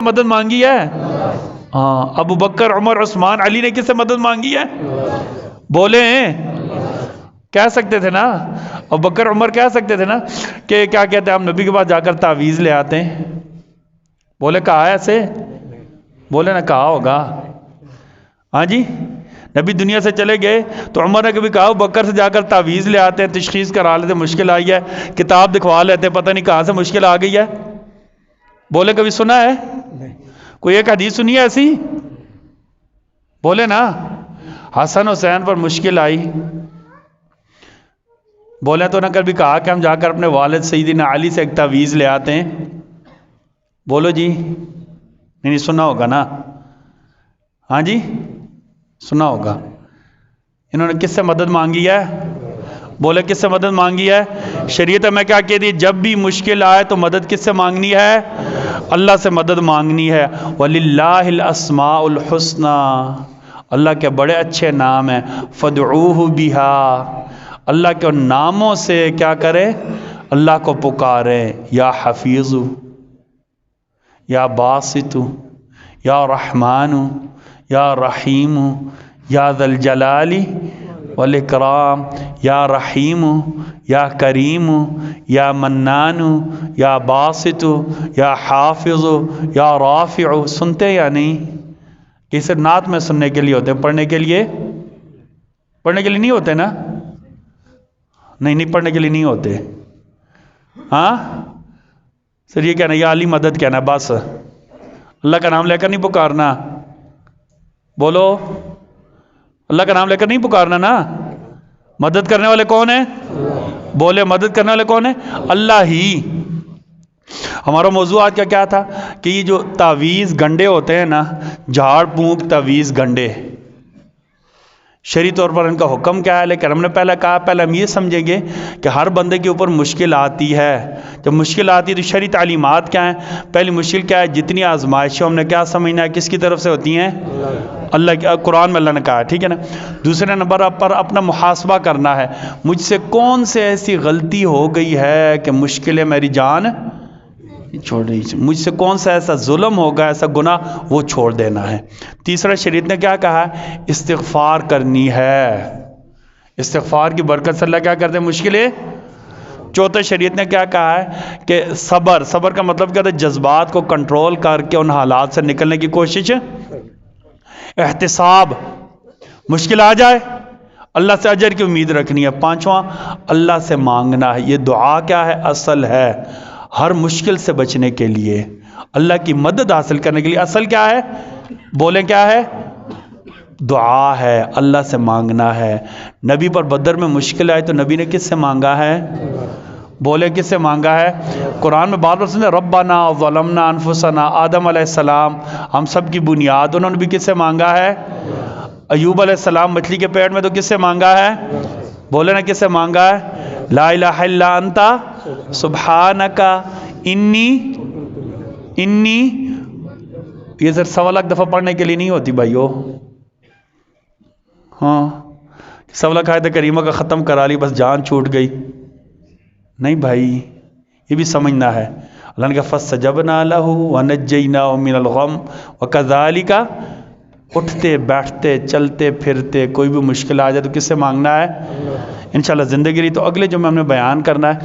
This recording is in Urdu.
مدد مانگی ہے؟ ہاں، ابو بکر، عمر، عثمان، علی نے کس سے مدد مانگی ہے؟ بولے کہہ سکتے تھے نا، ابو بکر عمر کہہ سکتے تھے نا کہ کیا کہتے ہیں ہم نبی کے پاس جا کر تعویذ لے آتے ہیں؟ بولے کہا ہے ایسے؟ بولے نہ کہا ہوگا؟ ہاں جی، نبی دنیا سے چلے گئے تو عمر نے کبھی کہا ابو بکر سے جا کر تعویذ لے آتے ہیں، تشخیص کرا لیتے، مشکل آئی ہے، کتاب دکھوا لیتے، پتہ نہیں کہاں سے مشکل آ گئی ہے؟ بولے کبھی سنا ہے؟ کوئی ایک حدیث سنی ہے ایسی؟ بولے نا، حسن حسین پر مشکل آئی، بولے تو نہ کبھی کہا کہ ہم جا کر اپنے والد سیدنا علی سے ایک تعویذ لے آتے ہیں؟ بولو جی، نہیں سنا ہوگا نا؟ ہاں جی، سنا ہوگا۔ انہوں نے کس سے مدد مانگی ہے؟ بولے کس سے مدد مانگی ہے؟ شریعت میں کیا کہتی ہے؟ جب بھی مشکل آئے تو مدد کس سے مانگنی ہے؟ اللہ سے مدد مانگنی ہے۔ وَلِلَّهِ الْأَسْمَاءُ الْحُسْنَى، اللہ کے بڑے اچھے نام ہیں، فَادْعُوهُ بِهَا، اللہ کے ان ناموں سے کیا کریں؟ اللہ کو پکاریں، یا حفیظ، یا باسط، یا رحمان، یا رحیم، یا ذا الجلال والاکرام، یا رحیم، یا کریم، یا منان، یا باسط، یا حافظ، یا رافع۔ سنتے یا نہیں؟ یہ صرف نعت میں سننے کے لیے ہوتے، پڑھنے کے لیے نہیں ہوتے نا؟ نہیں پڑھنے کے لیے نہیں ہوتے۔ ہاں سر، یہ کہنا یا علی مدد کہنا، بس اللہ کا نام لے کر نہیں پکارنا۔ بولو، اللہ کا نام لے کر نہیں پکارنا نا۔ مدد کرنے والے کون ہیں؟ بولے مدد کرنے والے کون ہیں؟ اللہ ہی۔ ہمارا موضوع آج کا کیا تھا کہ یہ جو تعویذ گنڈے ہوتے ہیں نا، جھاڑ پھونک تعویذ گنڈے، شرعی طور پر ان کا حکم کیا ہے؟ لیکن ہم نے پہلے ہم یہ سمجھیں گے کہ ہر بندے کے اوپر مشکل آتی ہے۔ جب مشکل آتی ہے تو شرعی تعلیمات کیا ہیں؟ پہلی مشکل کیا ہے؟ جتنی آزمائشیں ہم نے کیا سمجھنا ہے کس کی طرف سے ہوتی ہیں؟ اللہ کی، قرآن میں اللہ نے کہا ہے، ٹھیک ہے نا۔ دوسرے نمبر پر اپنا محاسبہ کرنا ہے، مجھ سے کون سے ایسی غلطی ہو گئی ہے کہ مشکلیں میری جان چھوڑ رہی، مجھ سے کون سا ایسا ظلم ہوگا، ایسا گناہ، وہ چھوڑ دینا ہے۔ تیسرا شریعت نے کیا کہا ہے؟ استغفار کرنی ہے، استغفار کی برکت سے اللہ کیا کرتے ہیں؟ مشکلیں۔ چوتھا شریعت نے کیا کہا ہے کہ صبر کا مطلب کیا ہے؟ جذبات کو کنٹرول کر کے ان حالات سے نکلنے کی کوشش۔ احتساب، مشکل آ جائے اللہ سے اجر کی امید رکھنی ہے۔ پانچواں اللہ سے مانگنا ہے، یہ دعا کیا ہے؟ اصل ہے ہر مشکل سے بچنے کے لیے، اللہ کی مدد حاصل کرنے کے لیے اصل کیا ہے؟ بولیں کیا ہے؟ دعا ہے، اللہ سے مانگنا ہے۔ نبی پر بدر میں مشکل آئے تو نبی نے کس سے مانگا ہے؟ بولے کس سے مانگا ہے؟ قرآن میں بار بار سنے، ربنا ظلمنا انفسنا، آدم علیہ السلام ہم سب کی بنیاد، انہوں نے بھی کس سے مانگا ہے؟ ایوب علیہ السلام مچھلی کے پیٹ میں تو کس سے مانگا ہے؟ بولے نا کس سے مانگا ہے؟ لا الہ الا انت سبحانک انی یہ صرف 1.25 لاکھ دفعہ پڑھنے کے لیے نہیں ہوتی بھائیو۔ ہاں 1.25 لاکھ آیت کریمہ کا ختم کرا لی بس جان چھوٹ گئی، نہیں بھائی، یہ بھی سمجھنا ہے۔ اللہ نے کہا فَاسْتَجَبْنَا لَهُ وَنَجَّيْنَاهُ مِنَ الْغَمِّ وَكَذَلِكَ، اٹھتے بیٹھتے چلتے پھرتے کوئی بھی مشکل آ جائے تو کس سے مانگنا ہے؟ انشاءاللہ زندگی رہی تو اگلے جمعے ہم نے بیان کرنا ہے